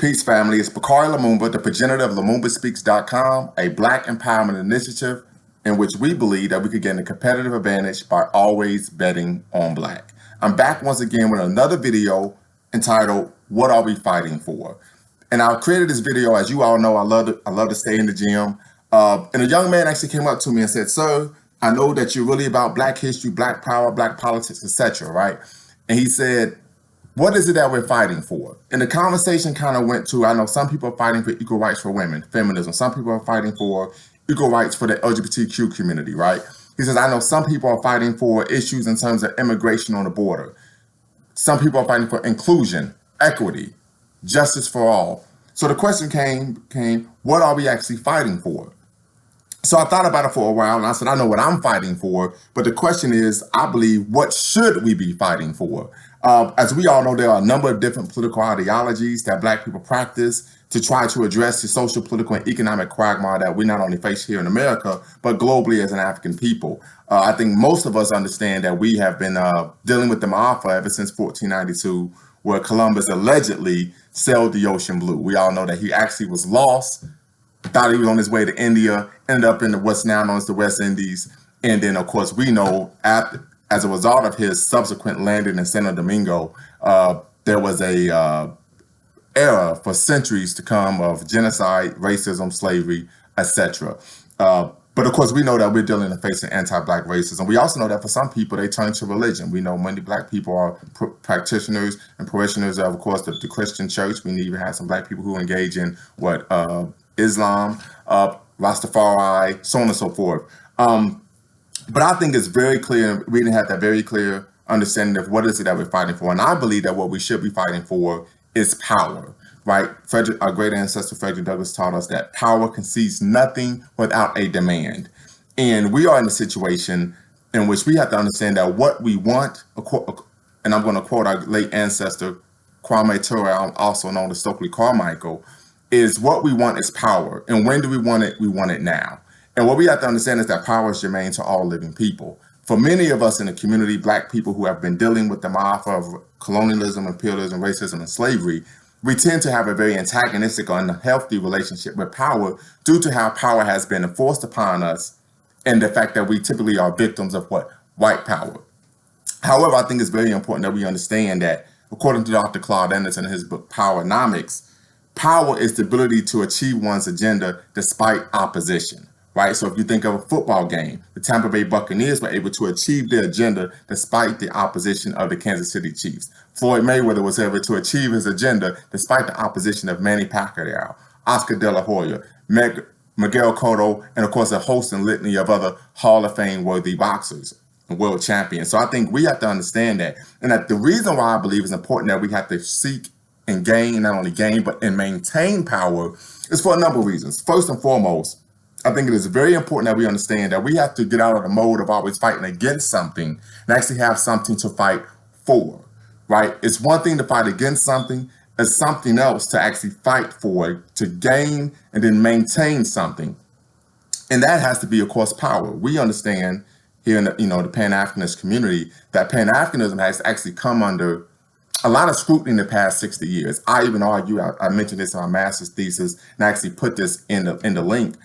Peace, family. It's Bakari Lumumba, the progenitor of LumumbaSpeaks.com, a Black empowerment initiative in which we believe that we could gain a competitive advantage by always betting on Black. I'm back once again with another video entitled, What Are We Fighting For? And I created this video, as you all know, I love to stay in the gym. And a young man actually came up to me and said, "Sir, I know that you're really about Black history, Black power, Black politics, etc., right?" And he said, "What is it that we're fighting for?" And the conversation kind of went to, I know some people are fighting for equal rights for women, feminism. Some people are fighting for equal rights for the LGBTQ community, right? He says, "I know some people are fighting for issues in terms of immigration on the border. Some people are fighting for inclusion, equity, justice for all." So the question came, what are we actually fighting for? So I thought about it for a while, and I said, I know what I'm fighting for, but the question is, I believe, what should we be fighting for? As we all know, there are a number of different political ideologies that Black people practice to try to address the social, political, and economic quagmire that we not only face here in America, but globally as an African people. I think most of us understand that we have been dealing with the Ma'afa ever since 1492, where Columbus allegedly sailed the ocean blue. We all know that he actually was lost, thought he was on his way to India, ended up in what's now known as the West Indies. And then, of course, we know as a result of his subsequent landing in Santo Domingo, there was a era for centuries to come of genocide, racism, slavery, etc. But of course, we know that we're dealing and facing anti-Black racism. We also know that for some people, they turn to religion. We know many Black people are practitioners and parishioners of course, the Christian church. We even have some Black people who engage in Islam, Rastafari, so on and so forth. But I think it's very clear, we didn't have that very clear understanding of what is it that we're fighting for. And I believe that what we should be fighting for is power, right? Our great ancestor Frederick Douglass taught us that power concedes nothing without a demand. And we are in a situation in which we have to understand that what we want, and I'm going to quote our late ancestor, Kwame Ture, also known as Stokely Carmichael, is what we want is power. And when do we want it? We want it now. And what we have to understand is that power is germane to all living people. For many of us in the community, Black people who have been dealing with the Ma'afa of colonialism, imperialism, racism, and slavery, we tend to have a very antagonistic or unhealthy relationship with power due to how power has been enforced upon us and the fact that we typically are victims of white power. However, I think it's very important that we understand that, according to Dr. Claude Anderson in his book, Powernomics, power is the ability to achieve one's agenda despite opposition. Right, so if you think of a football game, the Tampa Bay Buccaneers were able to achieve their agenda despite the opposition of the Kansas City Chiefs. Floyd Mayweather was able to achieve his agenda despite the opposition of Manny Pacquiao, Oscar De La Hoya, Miguel Cotto, and of course a host and litany of other Hall of Fame worthy boxers and world champions. So I think we have to understand that, and that the reason why I believe it's important that we have to seek and gain, not only gain, but and maintain power is for a number of reasons. First and foremost, I think it is very important that we understand that we have to get out of the mode of always fighting against something and actually have something to fight for, right? It's one thing to fight against something, it's something else to actually fight for, to gain and then maintain something. And that has to be, of course, power. We understand here in the Pan-Africanist community that Pan-Africanism has actually come under a lot of scrutiny in the past 60 years. I even argue, I mentioned this in my master's thesis, and I actually put this in the link.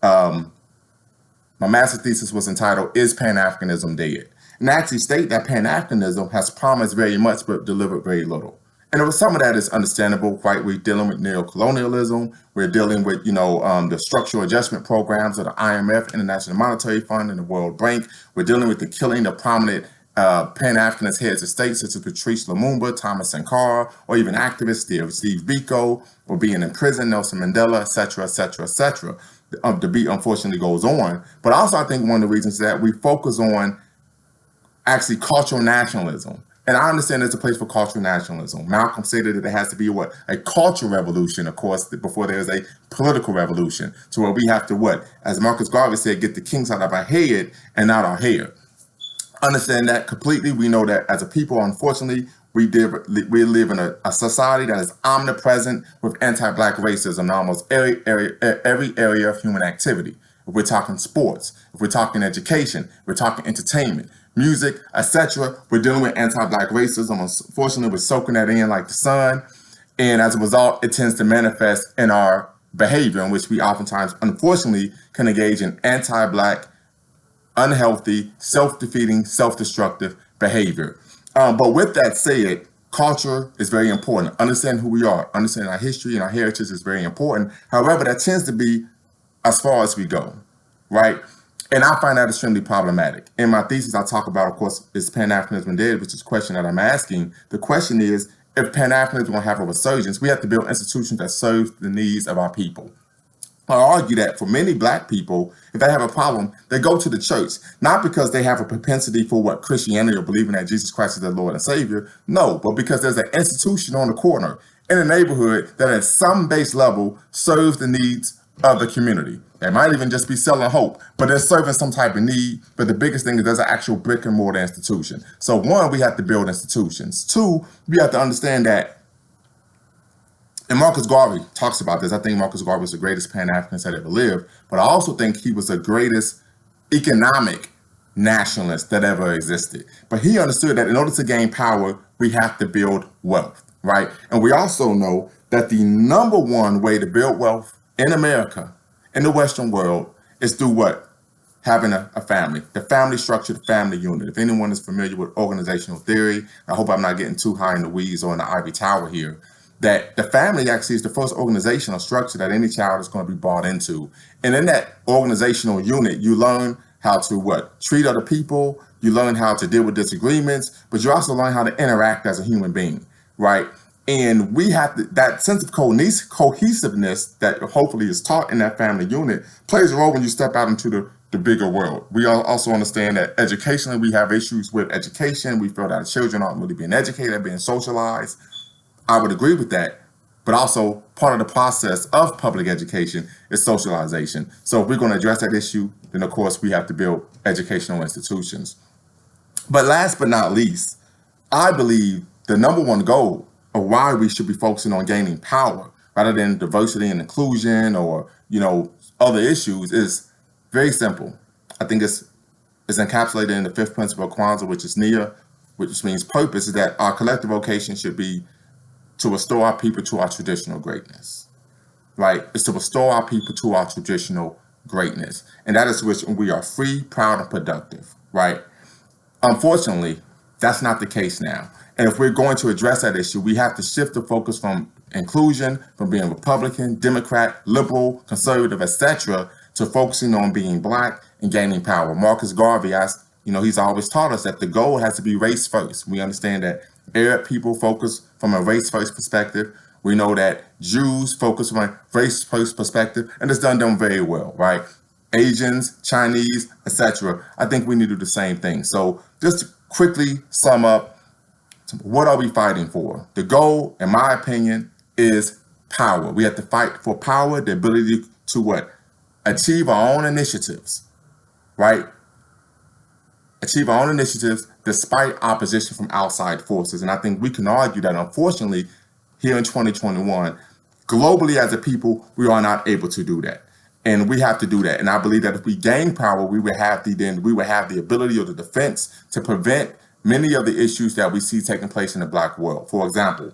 My master's thesis was entitled, Is Pan-Africanism Dead? And I actually state that Pan-Africanism has promised very much but delivered very little. And some of that is understandable, right? We're dealing with neocolonialism. We're dealing with, the structural adjustment programs of the IMF, International Monetary Fund, and the World Bank. We're dealing with the killing of prominent Pan-Africanist heads of state, such as Patrice Lumumba, Thomas Sankara, or even activists, Steve Biko, or being in prison, Nelson Mandela, et cetera, et cetera, et cetera. The beat unfortunately goes on. But also I think one of the reasons is that we focus on actually cultural nationalism. And I understand there's a place for cultural nationalism. Malcolm stated that there has to be a cultural revolution, of course, before there's a political revolution. So where we have to as Marcus Garvey said, get the kings out of our head and not our hair. Understand that completely. We know that as a people, unfortunately, we live in a society that is omnipresent with anti-Black racism in almost every area of human activity. If we're talking sports, if we're talking education, if we're talking entertainment, music, etc., we're dealing with anti-Black racism. Unfortunately, we're soaking that in like the sun. And as a result, it tends to manifest in our behavior, in which we oftentimes, unfortunately, can engage in anti-Black, unhealthy, self-defeating, self-destructive behavior. But with that said, culture is very important. Understanding who we are, understanding our history and our heritage is very important. However, that tends to be as far as we go, right? And I find that extremely problematic. In my thesis, I talk about, of course, is Pan-Africanism dead, which is a question that I'm asking. The question is, if Pan-Africanism will have a resurgence, we have to build institutions that serve the needs of our people. I argue that for many Black people, if they have a problem, they go to the church, not because they have a propensity for what Christianity or believing that Jesus Christ is their Lord and Savior, no, but because there's an institution on the corner in a neighborhood that at some base level serves the needs of the community. They might even just be selling hope, but they're serving some type of need. But the biggest thing is there's an actual brick and mortar institution. So one, we have to build institutions. Two, we have to understand that, and Marcus Garvey talks about this. I think Marcus Garvey was the greatest Pan-Africanist that ever lived, but I also think he was the greatest economic nationalist that ever existed. But he understood that in order to gain power, we have to build wealth, right? And we also know that the number one way to build wealth in America, in the Western world, is through what? Having a family, the family structure, the family unit. If anyone is familiar with organizational theory, I hope I'm not getting too high in the weeds or in the ivory tower here, that the family actually is the first organizational structure that any child is going to be brought into. And in that organizational unit, you learn how to what? Treat other people, you learn how to deal with disagreements, but you also learn how to interact as a human being, right? And we have to, that sense of cohesiveness that hopefully is taught in that family unit plays a role when you step out into the bigger world. We also understand that educationally, we have issues with education. We feel that children aren't really being educated, being socialized. I would agree with that, but also part of the process of public education is socialization. So if we're going to address that issue, then of course we have to build educational institutions. But last but not least, I believe the number one goal of why we should be focusing on gaining power rather than diversity and inclusion or, other issues is very simple. I think it's encapsulated in the fifth principle of Kwanzaa, which is Nia, which means purpose, is that our collective vocation should be to restore our people to our traditional greatness, right? It's to restore our people to our traditional greatness. And that is which we are free, proud, and productive, right? Unfortunately, that's not the case now. And if we're going to address that issue, we have to shift the focus from inclusion, from being Republican, Democrat, liberal, conservative, etc., to focusing on being Black and gaining power. Marcus Garvey asked, he's always taught us that the goal has to be race first. We understand that Arab people focus from a race-first perspective. We know that Jews focus from a race-first perspective, and it's done them very well, right? Asians, Chinese, etc. I think we need to do the same thing. So just to quickly sum up, what are we fighting for? The goal, in my opinion, is power. We have to fight for power, the ability to what? Achieve our own initiatives, right? Achieve our own initiatives despite opposition from outside forces. And I think we can argue that, unfortunately, here in 2021, globally as a people, we are not able to do that. And we have to do that. And I believe that if we gain power, we would have the ability or the defense to prevent many of the issues that we see taking place in the Black world. For example,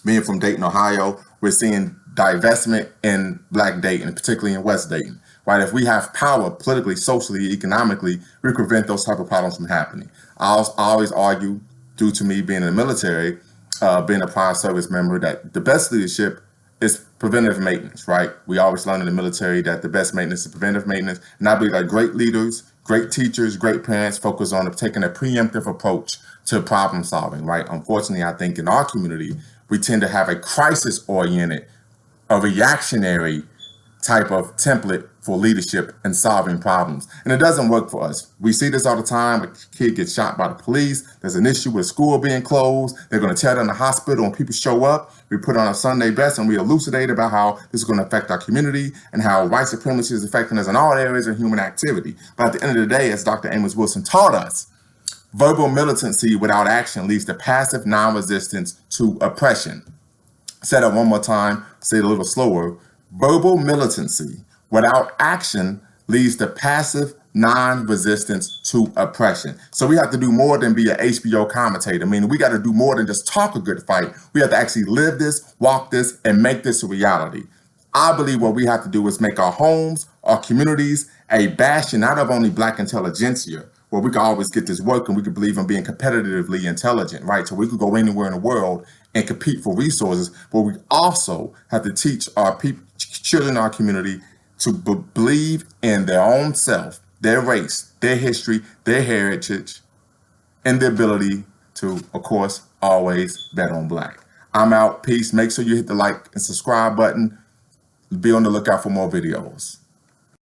being from Dayton, Ohio, we're seeing divestment in Black Dayton, particularly in West Dayton. Right? If we have power politically, socially, economically, we prevent those type of problems from happening. I always argue, due to me being in the military, being a prior service member, that the best leadership is preventive maintenance, right? We always learn in the military that the best maintenance is preventive maintenance. And I believe that great leaders, great teachers, great parents focus on taking a preemptive approach to problem solving, right? Unfortunately, I think in our community, we tend to have a crisis-oriented, a reactionary type of template for leadership and solving problems. And it doesn't work for us. We see this all the time. A kid gets shot by the police. There's an issue with school being closed. They're going to tear down the hospital. When people show up, we put on a Sunday best and we elucidate about how this is going to affect our community and how white supremacy is affecting us in all areas of human activity. But at the end of the day, as Dr. Amos Wilson taught us, verbal militancy without action leads to passive non-resistance to oppression. Say that one more time, say it a little slower. Verbal militancy without action leads to passive non-resistance to oppression. So we have to do more than be an HBO commentator. I mean, we got to do more than just talk a good fight. We have to actually live this, walk this, and make this a reality. I believe what we have to do is make our homes, our communities, a bastion not of only Black intelligentsia, where we can always get this work and we can believe in being competitively intelligent, right? So we could go anywhere in the world and compete for resources, but we also have to teach our children in our community to believe in their own self, their race, their history, their heritage, and the ability to, of course, always bet on Black. I'm out. Peace. Make sure you hit the like and subscribe button. Be on the lookout for more videos.